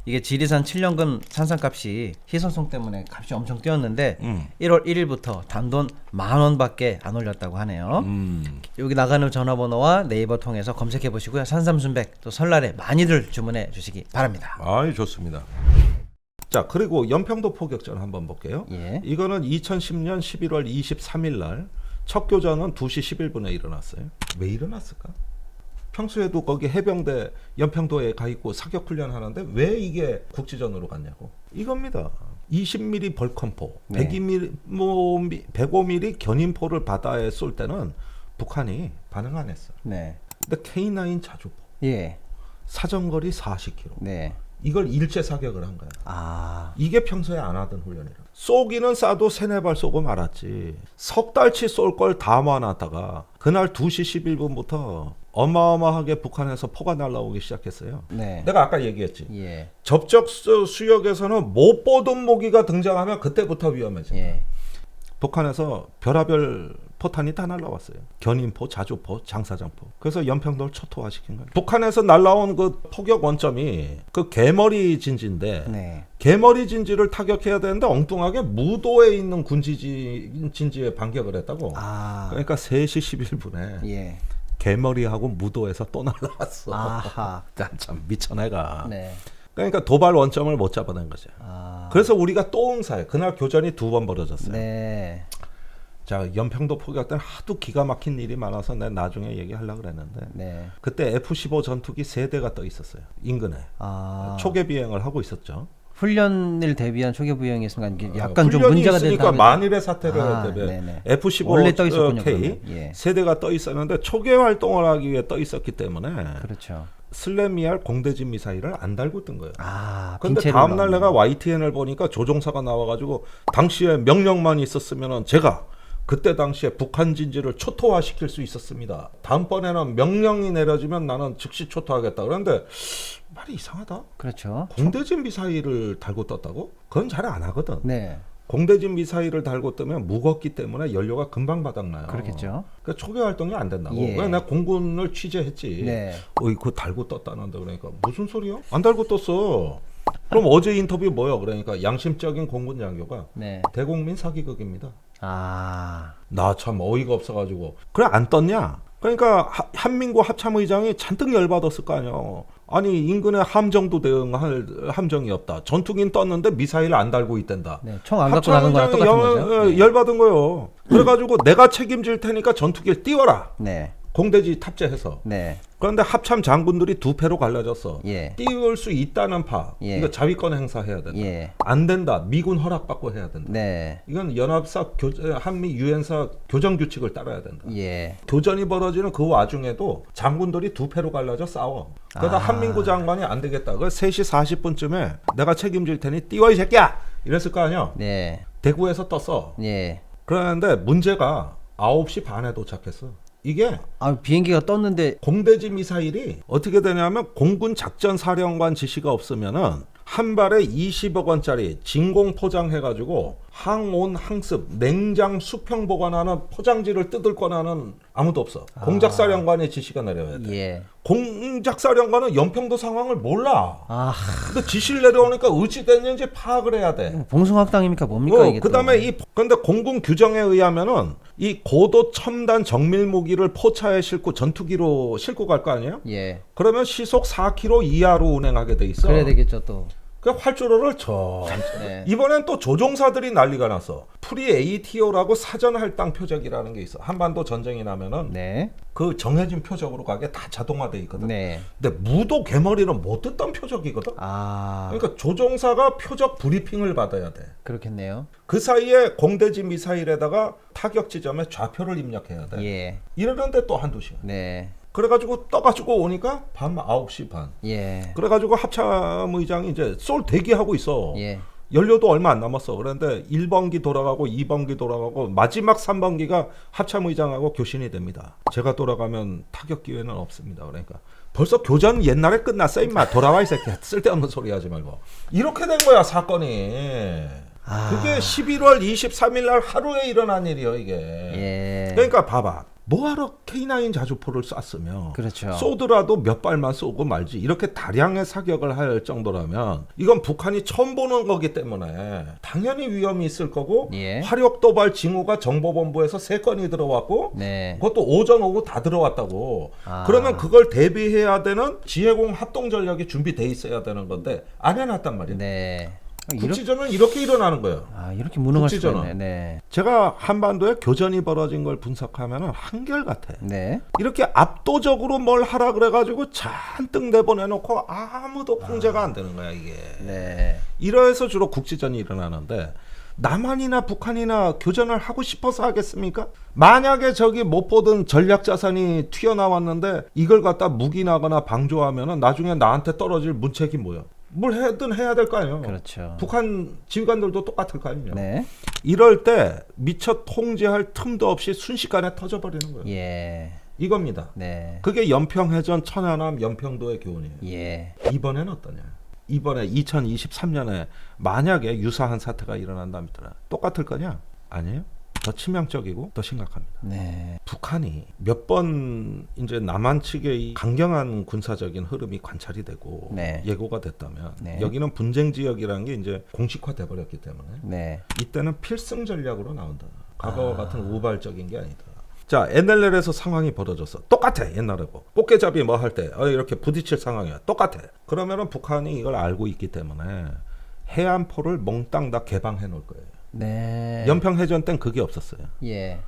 Speaker 2: 이게 지리산 7년근 산삼값이 희소성 때문에 값이 엄청 뛰었는데 1월 1일부터 단돈 10,000원밖에 안 올렸다고 하네요. 여기 나가는 전화번호와 네이버 통해서 검색해 보시고요. 산삼순백 또 설날에 많이들 주문해 주시기 바랍니다.
Speaker 1: 아이 좋습니다. 자 그리고 연평도 포격전 한번 볼게요.
Speaker 2: 예.
Speaker 1: 이거는 2010년 11월 23일 날 첫 교전은 2시 11분에 일어났어요. 왜 일어났을까? 평소에도 거기 해병대 연평도에 가 있고 사격 훈련 하는데 왜 이게 국지전으로 갔냐고. 이겁니다. 20mm 벌컨포,
Speaker 2: 네.
Speaker 1: 105mm 견인포를 바다에 쏠 때는 북한이 반응 안 했어.
Speaker 2: 네.
Speaker 1: 근데 K9 자주포,
Speaker 2: 예.
Speaker 1: 사정거리 40km.
Speaker 2: 네.
Speaker 1: 이걸 일제 사격을 한 거야.
Speaker 2: 아.
Speaker 1: 이게 평소에 안 하던 훈련이라. 쏘기는 쏴도 3-4발 쏘고 말았지. 석 달치 쏠 걸 다 모아놨다가 그날 2시 11분부터 어마어마하게 북한에서 포가 날라오기 시작했어요.
Speaker 2: 네.
Speaker 1: 내가 아까 얘기했지.
Speaker 2: 예.
Speaker 1: 접적 수역에서는 못 보던 모기가 등장하면 그때부터 위험해져.
Speaker 2: 예.
Speaker 1: 북한에서 별하별 포탄이 다 날라왔어요. 견인포, 자주포, 장사장포. 그래서 연평도를 초토화시킨 거예요. 북한에서 날라온 그 포격 원점이 그 개머리 진지인데
Speaker 2: 네.
Speaker 1: 개머리 진지를 타격해야 되는데 엉뚱하게 무도에 있는 진지에 반격을 했다고.
Speaker 2: 아.
Speaker 1: 그러니까 3시 11분에
Speaker 2: 예.
Speaker 1: 개머리하고 무도에서 또 날라왔어.
Speaker 2: 아하.
Speaker 1: 참 미쳐 애가.
Speaker 2: 네.
Speaker 1: 그러니까 도발 원점을 못 잡아낸 거죠.
Speaker 2: 아.
Speaker 1: 그래서 우리가 또 응사해. 그날 교전이 2번 벌어졌어요.
Speaker 2: 네.
Speaker 1: 자, 연평도 포격 때는 하도 기가 막힌 일이 많아서 내가 나중에 얘기하려고 그랬는데
Speaker 2: 네.
Speaker 1: 그때 F-15 전투기 3대가 떠 있었어요. 인근에.
Speaker 2: 아.
Speaker 1: 초계 비행을 하고 있었죠.
Speaker 2: 훈련을 대비한 초계 부양이 있으니까 이게 약간 좀
Speaker 1: 훈련이
Speaker 2: 문제가
Speaker 1: 있으니까
Speaker 2: 된다면
Speaker 1: 만일의 사태를
Speaker 2: 아,
Speaker 1: 할 때
Speaker 2: 네네. 원래 떠 있었군요,
Speaker 1: F-15K
Speaker 2: 그러면. 예.
Speaker 1: 3대가 떠 있었는데 초계 활동을 하기 위해 떠 있었기 때문에
Speaker 2: 그렇죠.
Speaker 1: 슬래미알 공대진 미사일을 안 달고 뜬 거예요.
Speaker 2: 아,
Speaker 1: 근데
Speaker 2: 빈체를
Speaker 1: 다음날
Speaker 2: 넣었네.
Speaker 1: 내가 YTN을 보니까 조종사가 나와가지고 당시에 명령만 있었으면 제가 그때 당시에 북한 진지를 초토화시킬 수 있었습니다. 다음번에는 명령이 내려지면 나는 즉시 초토하겠다. 그런데 말이 이상하다.
Speaker 2: 그렇죠.
Speaker 1: 공대진 미사일을 달고 떴다고? 그건 잘 안 하거든.
Speaker 2: 네.
Speaker 1: 공대진 미사일을 달고 뜨면 무겁기 때문에 연료가 금방 바닥나요.
Speaker 2: 그렇겠죠.
Speaker 1: 그러니까 초계 활동이 안 된다고.
Speaker 2: 예.
Speaker 1: 그래서 내가 공군을 취재했지.
Speaker 2: 네.
Speaker 1: 어이 그거 달고 떴다는데 그러니까 무슨 소리야? 안 달고 떴어. 그럼 어제 인터뷰 뭐야? 그러니까 양심적인 공군 장교가
Speaker 2: 네.
Speaker 1: 대국민 사기극입니다.
Speaker 2: 아.
Speaker 1: 나 참 어이가 없어가지고 그래 안 떴냐? 그러니까 한민구 합참의장이 잔뜩 열받았을 거 아니야. 아니 인근에 함정도 대응할 함정이 없다. 전투기는 떴는데 미사일 안 달고 있댄다.
Speaker 2: 네. 총 안 갖고 나간 거랑 똑같은 거죠. 네.
Speaker 1: 열받은 거요. 그래가지고 내가 책임질 테니까 전투기를 띄워라.
Speaker 2: 네.
Speaker 1: 공대지 탑재해서.
Speaker 2: 네.
Speaker 1: 그런데 합참 장군들이 2패로 갈라졌어.
Speaker 2: 예.
Speaker 1: 띄울 수 있다는 파.
Speaker 2: 예.
Speaker 1: 이거 자위권 행사해야 된다.
Speaker 2: 예.
Speaker 1: 안 된다. 미군 허락받고 해야 된다.
Speaker 2: 네.
Speaker 1: 이건 연합사 한미 유엔사 교정 규칙을 따라야 된다.
Speaker 2: 예.
Speaker 1: 교전이 벌어지는 그 와중에도 장군들이 2패로 갈라져 싸워. 그러다 한민구 장관이 안 되겠다. 그 3시 40분쯤에 내가 책임질 테니 띄워 이 새끼야. 이랬을 거 아니야.
Speaker 2: 네.
Speaker 1: 대구에서 떴어.
Speaker 2: 예.
Speaker 1: 그런데 문제가 9시 반에 도착했어. 이게
Speaker 2: 아, 비행기가 떴는데
Speaker 1: 공대지 미사일이 어떻게 되냐면 공군 작전 사령관 지시가 없으면은 한 발에 20억 원짜리 진공 포장해가지고 항온 항습 냉장 수평 보관하는 포장지를 뜯을 거나는 아무도 없어. 공작사령관의 지시가 내려야 돼.
Speaker 2: 예.
Speaker 1: 공작사령관은 연평도 상황을 몰라.
Speaker 2: 아.
Speaker 1: 근데 지시를 내려오니까 어찌 됐는지 파악을 해야 돼.
Speaker 2: 봉숭학당입니까 뭡니까 이게?
Speaker 1: 그다음에 근데 공군 규정에 의하면은 이 고도 첨단 정밀 무기를 포차에 싣고 전투기로 싣고 갈 거 아니에요?
Speaker 2: 예.
Speaker 1: 그러면 시속 4km 이하로 운행하게 돼 있어.
Speaker 2: 그래야 되겠죠 또.
Speaker 1: 그 활주로를
Speaker 2: 네.
Speaker 1: 이번엔 또 조종사들이 난리가 났어. 프리 ATO라고 사전 할당 표적이라는 게 있어. 한반도 전쟁이 나면은
Speaker 2: 네.
Speaker 1: 그 정해진 표적으로 가게 다 자동화돼 있거든.
Speaker 2: 네.
Speaker 1: 근데 무도 개머리는 못 듣던 표적이거든.
Speaker 2: 아.
Speaker 1: 그러니까 조종사가 표적 브리핑을 받아야 돼.
Speaker 2: 그렇겠네요.
Speaker 1: 그 사이에 공대지 미사일에다가 타격 지점에 좌표를 입력해야 돼.
Speaker 2: 예.
Speaker 1: 이러는데 또 한두 시간.
Speaker 2: 네.
Speaker 1: 그래가지고 떠가지고 오니까 밤 9시 반.
Speaker 2: 예.
Speaker 1: 그래가지고 합참의장이 이제 쏠 대기하고 있어.
Speaker 2: 예.
Speaker 1: 연료도 얼마 안 남았어. 그런데 1번기 돌아가고 2번기 돌아가고 마지막 3번기가 합참의장하고 교신이 됩니다. 제가 돌아가면 타격 기회는 없습니다. 그러니까 벌써 교전 옛날에 끝났어 임마. 돌아와 이 새끼야. 쓸데없는 소리 하지 말고. 이렇게 된 거야 사건이. 그게 11월 23일 날 하루에 일어난 일이에요 이게.
Speaker 2: 예.
Speaker 1: 그러니까 봐봐. 뭐하러 K9 자주포를 쐈으며
Speaker 2: 그렇죠.
Speaker 1: 쏘더라도 몇 발만 쏘고 말지. 이렇게 다량의 사격을 할 정도라면 이건 북한이 처음 보는 거기 때문에 당연히 위험이 있을 거고
Speaker 2: 예.
Speaker 1: 화력 도발 징후가 정보본부에서 3건이 들어왔고
Speaker 2: 네.
Speaker 1: 그것도 오전 오후 다 들어왔다고.
Speaker 2: 아.
Speaker 1: 그러면 그걸 대비해야 되는 지해공 합동 전력이 준비돼 있어야 되는 건데 안 해놨단 말이에요.
Speaker 2: 네.
Speaker 1: 국지전은 이렇게 일어나는 거예요.
Speaker 2: 이렇게 무능할 수가
Speaker 1: 국지전은.
Speaker 2: 있네. 네.
Speaker 1: 제가 한반도에 교전이 벌어진 걸 분석하면 한결같아.
Speaker 2: 네.
Speaker 1: 이렇게 압도적으로 뭘 하라 그래가지고 잔뜩 내보내놓고 아무도 통제가 안 되는 거야 이게.
Speaker 2: 네.
Speaker 1: 이러해서 주로 국지전이 일어나는데 남한이나 북한이나 교전을 하고 싶어서 하겠습니까? 만약에 저기 못 보던 전략자산이 튀어나왔는데 이걸 갖다 묵인하거나 방조하면은 나중에 나한테 떨어질 문책이 뭐야? 뭘 해든 해야 될 거 아니에요.
Speaker 2: 그렇죠.
Speaker 1: 북한 지휘관들도 똑같을 거 아니에요.
Speaker 2: 네.
Speaker 1: 이럴 때 미처 통제할 틈도 없이 순식간에 터져버리는 거예요.
Speaker 2: 예.
Speaker 1: 이겁니다.
Speaker 2: 네.
Speaker 1: 그게 연평해전 천안함 연평도의 교훈이에요.
Speaker 2: 예.
Speaker 1: 이번에는 어떠냐? 이번에 2023년에 만약에 유사한 사태가 일어난다면 똑같을 거냐? 아니에요. 더 치명적이고 더 심각합니다.
Speaker 2: 네.
Speaker 1: 북한이 몇 번 이제 남한 측의 강경한 군사적인 흐름이 관찰이 되고
Speaker 2: 네.
Speaker 1: 예고가 됐다면
Speaker 2: 네.
Speaker 1: 여기는 분쟁 지역이라는 게 이제 공식화돼 버렸기 때문에
Speaker 2: 네.
Speaker 1: 이때는 필승 전략으로 나온다. 과거와 같은 우발적인 게 아니다. 자, NLL에서 상황이 벌어졌어. 똑같아 옛날하고. 꽃게잡이 뭐 할 때 이렇게 부딪힐 상황이야. 똑같아. 그러면은 북한이 이걸 알고 있기 때문에 해안포를 몽땅 다 개방해 놓을 거예요.
Speaker 2: 네.
Speaker 1: 연평해전 땐 그게 없었어요.
Speaker 2: 예.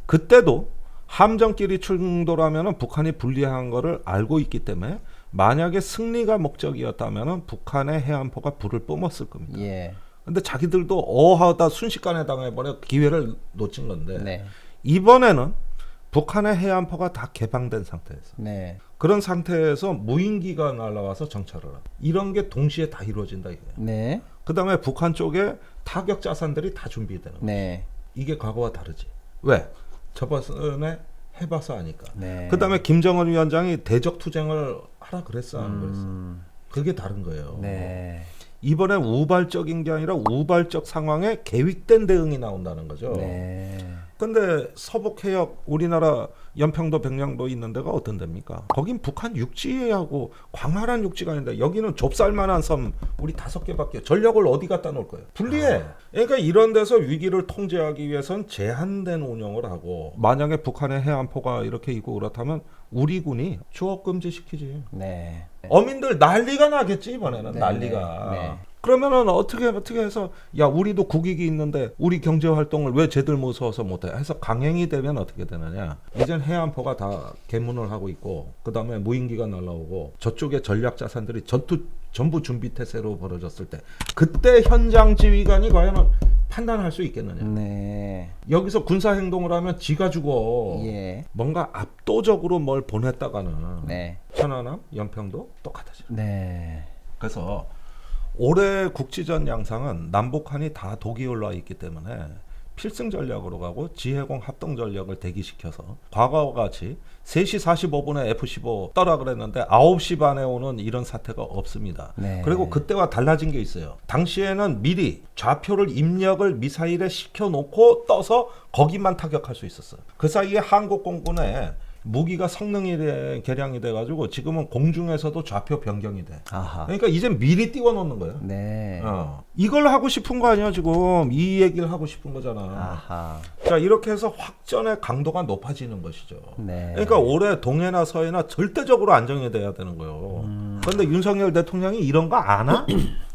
Speaker 1: 그때도 함정끼리 충돌하면은 북한이 불리한 거를 알고 있기 때문에 만약에 승리가 목적이었다면은 북한의 해안포가 불을 뿜었을 겁니다.
Speaker 2: 예.
Speaker 1: 근데 자기들도 어하다 순식간에 당해버려 기회를 놓친 건데
Speaker 2: 네.
Speaker 1: 이번에는 북한의 해안포가 다 개방된 상태에서
Speaker 2: 네.
Speaker 1: 그런 상태에서 무인기가 날아와서 정찰을 하고 이런 게 동시에 다 이루어진다 이거예요.
Speaker 2: 네.
Speaker 1: 그 다음에 북한 쪽에 타격 자산들이 다 준비되는 거예요.
Speaker 2: 네.
Speaker 1: 이게 과거와 다르지. 왜? 저번에 해봐서 아니까.
Speaker 2: 네.
Speaker 1: 그 다음에 김정은 위원장이 대적 투쟁을 하라 그랬어 안 그랬어? 그게 다른 거예요.
Speaker 2: 네.
Speaker 1: 이번에 우발적인 게 아니라 우발적 상황에 계획된 대응이 나온다는 거죠.
Speaker 2: 네.
Speaker 1: 근데 서북해역 우리나라 연평도 백령도 있는 데가 어떤 데입니까? 거긴 북한 육지하고 광활한 육지가 있는데 여기는 좁쌀만한 섬 우리 5개밖에 전력을 어디 갖다 놓을 거예요? 불리해. 그러니까 이런 데서 위기를 통제하기 위해선 제한된 운영을 하고 만약에 북한의 해안포가 이렇게 있고 그렇다면 우리 군이 주업 금지시키지.
Speaker 2: 네.
Speaker 1: 어민들 난리가 나겠지 이번에는.
Speaker 2: 네,
Speaker 1: 난리가.
Speaker 2: 네.
Speaker 1: 그러면은 어떻게 해서 야 우리도 국익이 있는데 우리 경제 활동을 왜 쟤들 무서워서 못해 해서 강행이 되면 어떻게 되느냐. 이젠 해안포가 다 개문을 하고 있고 그 다음에 무인기가 날라오고 저쪽에 전략 자산들이 전부 준비 태세로 벌어졌을 때 그때 현장 지휘관이 과연 판단할 수 있겠느냐.
Speaker 2: 네.
Speaker 1: 여기서 군사 행동을 하면 지가 죽어.
Speaker 2: 예.
Speaker 1: 뭔가 압도적으로 뭘 보냈다가는
Speaker 2: 네.
Speaker 1: 천안함 연평도 똑같아져.
Speaker 2: 네.
Speaker 1: 그래서 올해 국지전 양상은 남북한이 다 독이 올라 있기 때문에 필승 전략으로 가고 지해공 합동 전력을 대기시켜서 과거와 같이 3시 45분에 F-15 떠라 그랬는데 9시 반에 오는 이런 사태가 없습니다.
Speaker 2: 네.
Speaker 1: 그리고 그때와 달라진 게 있어요. 당시에는 미리 좌표를 입력을 미사일에 시켜놓고 떠서 거기만 타격할 수 있었어요. 그 사이에 한국 공군에 무기가 성능이 개량이 돼가지고 지금은 공중에서도 좌표 변경이 돼.
Speaker 2: 아하.
Speaker 1: 그러니까 이제 미리 띄워놓는 거예요.
Speaker 2: 네.
Speaker 1: 이걸 하고 싶은 거 아니야 지금. 이 얘기를 하고 싶은 거잖아.
Speaker 2: 아하.
Speaker 1: 자 이렇게 해서 확전의 강도가 높아지는 것이죠.
Speaker 2: 네.
Speaker 1: 그러니까 올해 동해나 서해나 절대적으로 안정이 돼야 되는 거예요. 그런데 윤석열 대통령이 이런 거 아나?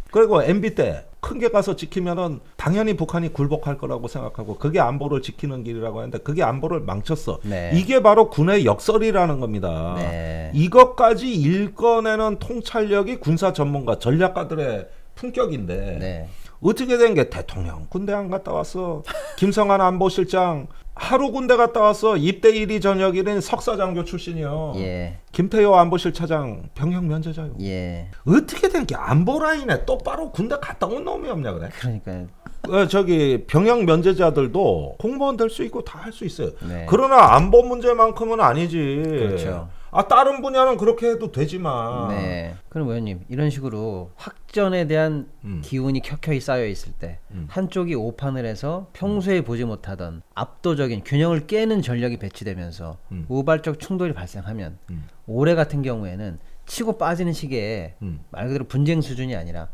Speaker 1: 그리고 MB 때 큰 게 가서 지키면은 당연히 북한이 굴복할 거라고 생각하고 그게 안보를 지키는 길이라고 했는데 그게 안보를 망쳤어.
Speaker 2: 네.
Speaker 1: 이게 바로 군의 역설이라는 겁니다.
Speaker 2: 네.
Speaker 1: 이것까지 읽어내는 통찰력이 군사 전문가 전략가들의 품격인데
Speaker 2: 네.
Speaker 1: 어떻게 된 게 대통령 군대 안 갔다 왔어. 김성한 안보실장 하루 군대 갔다 왔어. 입대 1위 저녁 1인 석사장교 출신이요.
Speaker 2: 예.
Speaker 1: 김태효 안보실차장 병역 면제자요.
Speaker 2: 예.
Speaker 1: 어떻게 된 게 안보 라인에 똑바로 군대 갔다 온 놈이 없냐 그래.
Speaker 2: 그러니까요.
Speaker 1: 저기 병역 면제자들도 공무원 될 수 있고 다 할 수 있어요.
Speaker 2: 네.
Speaker 1: 그러나 안보 문제만큼은 아니지.
Speaker 2: 그렇죠.
Speaker 1: 다른 분야는 그렇게 해도 되지만.
Speaker 2: 네. 그럼 의원님 이런 식으로 확전에 대한 기운이 켜켜이 쌓여 있을 때 한쪽이 오판을 해서 평소에 보지 못하던 압도적인 균형을 깨는 전력이 배치되면서 우발적 충돌이 발생하면 올해 같은 경우에는 치고 빠지는 시기에 말 그대로 분쟁 수준이 아니라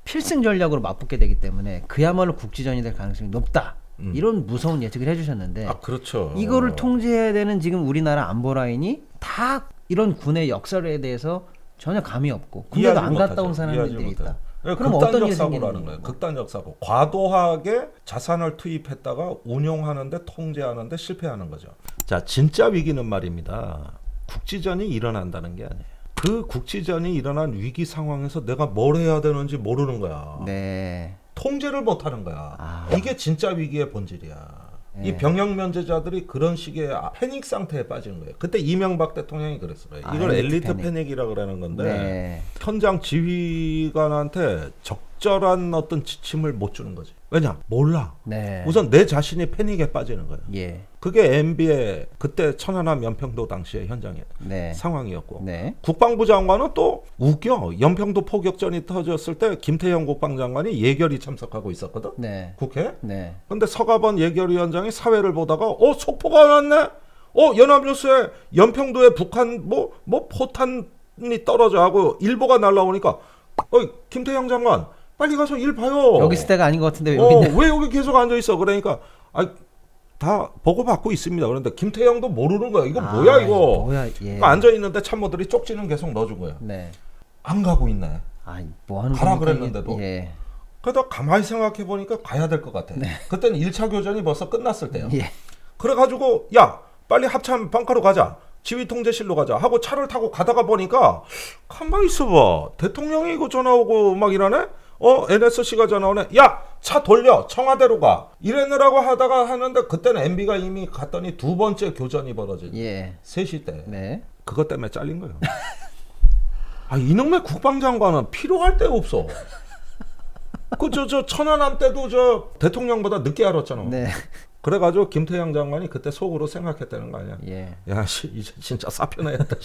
Speaker 2: 필승 전략으로 맞붙게 되기 때문에 그야말로 국지전이 될 가능성이 높다. 이런 무서운 예측을 해주셨는데
Speaker 1: 그렇죠.
Speaker 2: 이거를 통제해야 되는 지금 우리나라 안보 라인이 다 이런 군의 역사에 대해서 전혀 감이 없고 군대도 안 갔다 온 사람들이 있다. 그럼 어떤 일이
Speaker 1: 사고라는 거예요. 극단적 사고. 과도하게 자산을 투입했다가 운용하는데 통제하는데 실패하는 거죠. 자, 진짜 위기는 말입니다. 국지전이 일어난다는 게 아니에요. 그 국지전이 일어난 위기 상황에서 내가 뭘 해야 되는지 모르는 거야.
Speaker 2: 네.
Speaker 1: 통제를 못하는 거야. 이게 진짜 위기의 본질이야. 이 병역 면제자들이 그런 식의 패닉 상태에 빠지는 거예요. 그때 이명박 대통령이 그랬어요. 이걸 엘리트 패닉이라 그러는 건데
Speaker 2: 네.
Speaker 1: 현장 지휘관한테 적절한 어떤 지침을 못 주는 거지. 왜냐? 몰라.
Speaker 2: 네.
Speaker 1: 우선 내 자신이 패닉에 빠지는 거예요.
Speaker 2: 예.
Speaker 1: 그게 MB의 그때 천안함 연평도 당시의 현장의
Speaker 2: 네.
Speaker 1: 상황이었고
Speaker 2: 네.
Speaker 1: 국방부 장관은 또 웃겨. 연평도 포격전이 터졌을 때 김태형 국방장관이 예결위 참석하고 있었거든.
Speaker 2: 네.
Speaker 1: 국회.
Speaker 2: 네.
Speaker 1: 근데 서가번 예결위원장이 사회를 보다가 속보가 왔네. 연합뉴스에 연평도에 북한 뭐 포탄이 떨어져 하고 일보가 날라오니까 김태형 장관 빨리 가서 일 봐요.
Speaker 2: 여기 있을 때가 아닌 것 같은데 왜 여기 있냐?
Speaker 1: 왜 여기 계속 앉아 있어? 그러니까 다 보고 받고 있습니다. 그런데 김태형도 모르는 거야. 이거 뭐야 이거?
Speaker 2: 뭐야? 예.
Speaker 1: 그러니까 앉아 있는데 참모들이 쪽지는 계속 넣어준 거야.
Speaker 2: 네.
Speaker 1: 안 가고 있네.
Speaker 2: 뭐 하는
Speaker 1: 가라
Speaker 2: 겁니까,
Speaker 1: 그랬는데도.
Speaker 2: 예.
Speaker 1: 그러다 가만히 생각해 보니까 가야 될 것 같아.
Speaker 2: 네.
Speaker 1: 그때는 1차 교전이 벌써 끝났을 때요.
Speaker 2: 예.
Speaker 1: 그래가지고 야 빨리 합참 방카로 가자. 지휘 통제실로 가자 하고 차를 타고 가다가 보니까 가만히 있어봐. 대통령이 이거 전화 오고 막 이러네. NSC가 전화 오네. 야, 차 돌려. 청와대로 가. 이래느라고 하다가 하는데 그때는 MB가 이미 갔더니 두 번째 교전이 벌어지죠.
Speaker 2: 예.
Speaker 1: 3시 때.
Speaker 2: 네.
Speaker 1: 그것 때문에 잘린 거예요. 이놈의 국방장관은 필요할 데 없어. 저 천안함 때도 저 대통령보다 늦게 알았잖아.
Speaker 2: 네.
Speaker 1: 그래가지고 김태형 장관이 그때 속으로 생각했다는 거 아니야.
Speaker 2: 예.
Speaker 1: 야, 이제 진짜 사표내야겠다.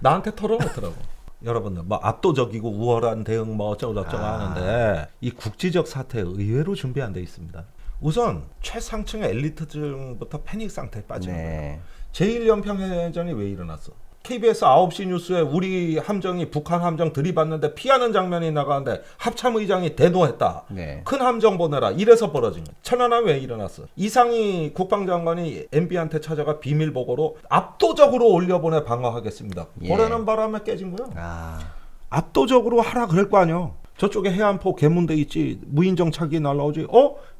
Speaker 1: 나한테 털어놓더라고. 여러분들 뭐 압도적이고 우월한 대응 뭐 어쩌고저쩌고 하는데 이 국지적 사태 의외로 준비 안 돼 있습니다. 우선 최상층의 엘리트층부터 패닉 상태에 빠지는 거예요. 제1연평해전이 왜 일어났어? KBS 9시 뉴스에 우리 함정이 북한 함정 들이받는데 피하는 장면이 나가는데 합참의장이 대노했다.
Speaker 2: 네.
Speaker 1: 큰 함정 보내라. 이래서 벌어진 거야. 천안함 왜 일어났어? 이상희 국방장관이 MB한테 찾아가 비밀 보고로 압도적으로 올려보내 방어하겠습니다. 보라는 바람에 깨진 거야. 압도적으로 하라 그럴 거 아니야. 저쪽에 해안포 개문대 있지. 무인정찰기 날라오지.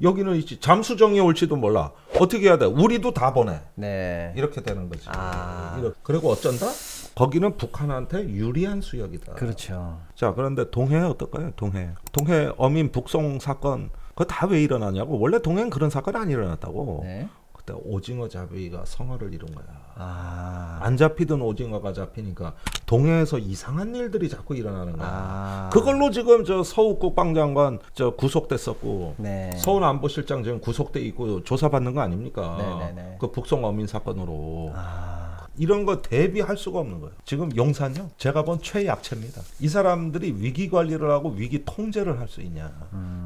Speaker 1: 여기는 있지. 잠수정이 올지도 몰라. 어떻게 해야 돼? 우리도 다 보내.
Speaker 2: 네.
Speaker 1: 이렇게 되는 거지. 그리고 어쩐다? 거기는 북한한테 유리한 수역이다.
Speaker 2: 그렇죠.
Speaker 1: 자, 그런데 동해 어떨까요? 동해 어민 북송 사건 그거 다 왜 일어나냐고. 원래 동해는 그런 사건이 안 일어났다고.
Speaker 2: 네.
Speaker 1: 그때 오징어 잡이가 성어를 이룬 거야. 안 잡히던 오징어가 잡히니까 동해에서 이상한 일들이 자꾸 일어나는 거야. 그걸로 지금 저 서욱 국방장관 저 구속됐었고,
Speaker 2: 네.
Speaker 1: 서훈 안보실장 지금 구속돼 있고 조사받는 거 아닙니까?
Speaker 2: 네네네.
Speaker 1: 그 북송 어민 사건으로. 이런 거 대비할 수가 없는 거예요. 지금 용산요, 제가 본 최약체입니다. 이 사람들이 위기 관리를 하고 위기 통제를 할 수 있냐.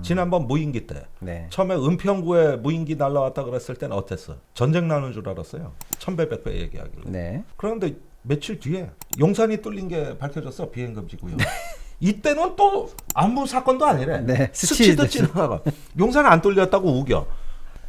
Speaker 1: 지난번 무인기 때
Speaker 2: 네.
Speaker 1: 처음에 은평구에 무인기 날라왔다 그랬을 때는 어땠어? 전쟁 나는 줄 알았어요. 천배백배 얘기하길래.
Speaker 2: 네.
Speaker 1: 그런데 며칠 뒤에 용산이 뚫린 게 밝혀졌어. 비행금지고요. 이때는 또 아무 사건도 아니래.
Speaker 2: 네.
Speaker 1: 스치듯 지나가. 용산 안 뚫렸다고 우겨.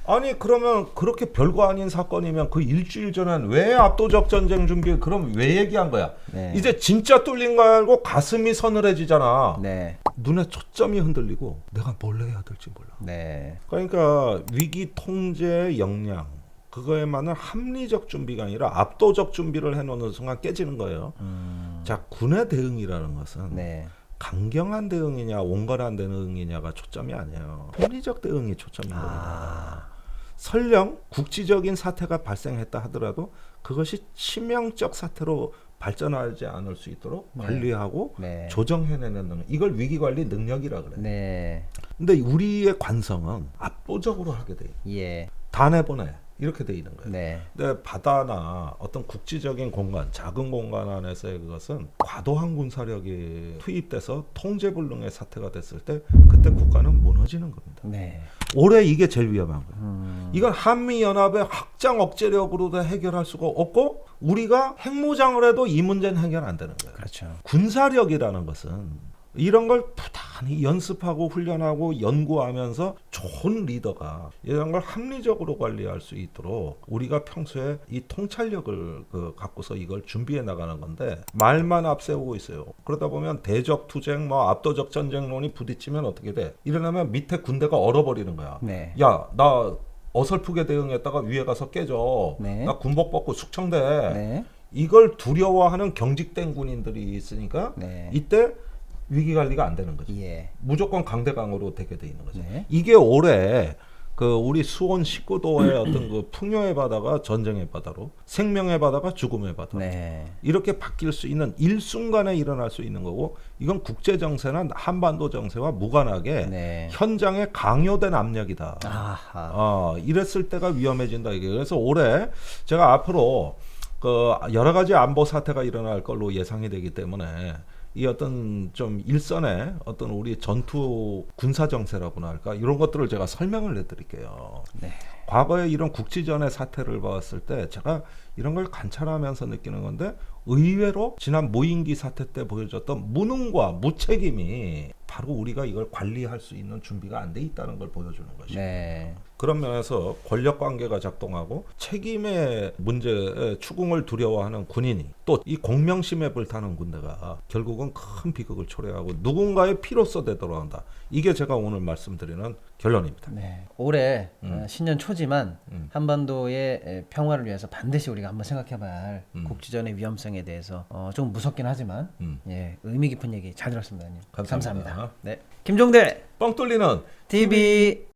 Speaker 1: 아니 그러면 그렇게 별거 아닌 사건이면 그 일주일 전엔 왜 압도적 전쟁 준비 그럼 왜 얘기한 거야?
Speaker 2: 네.
Speaker 1: 이제 진짜 뚫린 거 알고 가슴이 서늘해지잖아.
Speaker 2: 네.
Speaker 1: 눈에 초점이 흔들리고 내가 뭘 해야 될지 몰라.
Speaker 2: 네.
Speaker 1: 그러니까 위기 통제의 역량 그거에만은 합리적 준비가 아니라 압도적 준비를 해놓는 순간 깨지는 거예요. 자, 군의 대응이라는 것은
Speaker 2: 네.
Speaker 1: 강경한 대응이냐 온건한 대응이냐가 초점이 아니에요. 합리적 대응이 초점인 겁니다. 설령 국지적인 사태가 발생했다 하더라도 그것이 치명적 사태로 발전하지 않을 수 있도록 관리하고 조정해내는 능력, 이걸 위기관리 능력이라 그래요.
Speaker 2: 네.
Speaker 1: 근데 우리의 관성은 압도적으로 하게 돼요. 다 내보내 이렇게 돼 있는 거예요. 근데 바다나 어떤 국지적인 공간, 작은 공간 안에서의 그것은 과도한 군사력이 투입돼서 통제불능의 사태가 됐을 때 그때 국가는 무너지는 겁니다. 올해 이게 제일 위험한 거예요. 이건 한미연합의 확장 억제력으로도 해결할 수가 없고 우리가 핵무장을 해도 이 문제는 해결 안 되는 거예요.
Speaker 2: 그렇죠.
Speaker 1: 군사력이라는 것은 이런 걸 부단히 연습하고 훈련하고 연구하면서 좋은 리더가 이런 걸 합리적으로 관리할 수 있도록 우리가 평소에 이 통찰력을 갖고서 이걸 준비해 나가는 건데 말만 앞세우고 있어요. 그러다 보면 대적 투쟁, 뭐 압도적 전쟁론이 부딪히면 어떻게 돼? 이러려면 밑에 군대가 얼어버리는 거야. 야, 나 어설프게 대응했다가 위에 가서 깨져. 나 군복 벗고 숙청돼. 이걸 두려워하는 경직된 군인들이 있으니까 이때 위기 관리가 안 되는 거죠. 무조건 강대강으로 되게 돼 있는 거죠. 이게 올해 우리 수온 19도의 어떤 풍요의 바다가 전쟁의 바다로, 생명의 바다가 죽음의 바다로 이렇게 바뀔 수 있는 일순간에 일어날 수 있는 거고, 이건 국제 정세나 한반도 정세와 무관하게 현장에 강요된 압력이다. 이랬을 때가 위험해진다 이게. 그래서 올해 제가 앞으로 여러 가지 안보 사태가 일어날 걸로 예상이 되기 때문에 이 어떤 좀 일선의 어떤 우리 전투 군사 정세라고나 할까 이런 것들을 제가 설명을 해드릴게요. 과거에 이런 국지전의 사태를 봤을 때 제가 이런 걸 관찰하면서 느끼는 건데 의외로 지난 모인기 사태 때 보여줬던 무능과 무책임이 바로 우리가 이걸 관리할 수 있는 준비가 안 돼 있다는 걸 보여주는 것이죠. 그런 면에서 권력관계가 작동하고 책임의 문제에 추궁을 두려워하는 군인이 또 이 공명심에 불타는 군대가 결국은 큰 비극을 초래하고 누군가의 피로써 되돌아온다. 이게 제가 오늘 말씀드리는 결론입니다.
Speaker 2: 올해 신년 초지만 한반도의 평화를 위해서 반드시 우리가 한번 생각해봐야 할 국지전의 위험성에 대해서 좀 무섭긴 하지만 의미 깊은 얘기 잘 들었습니다. 감사합니다. 김종대
Speaker 1: 뻥 뚫리는
Speaker 2: TV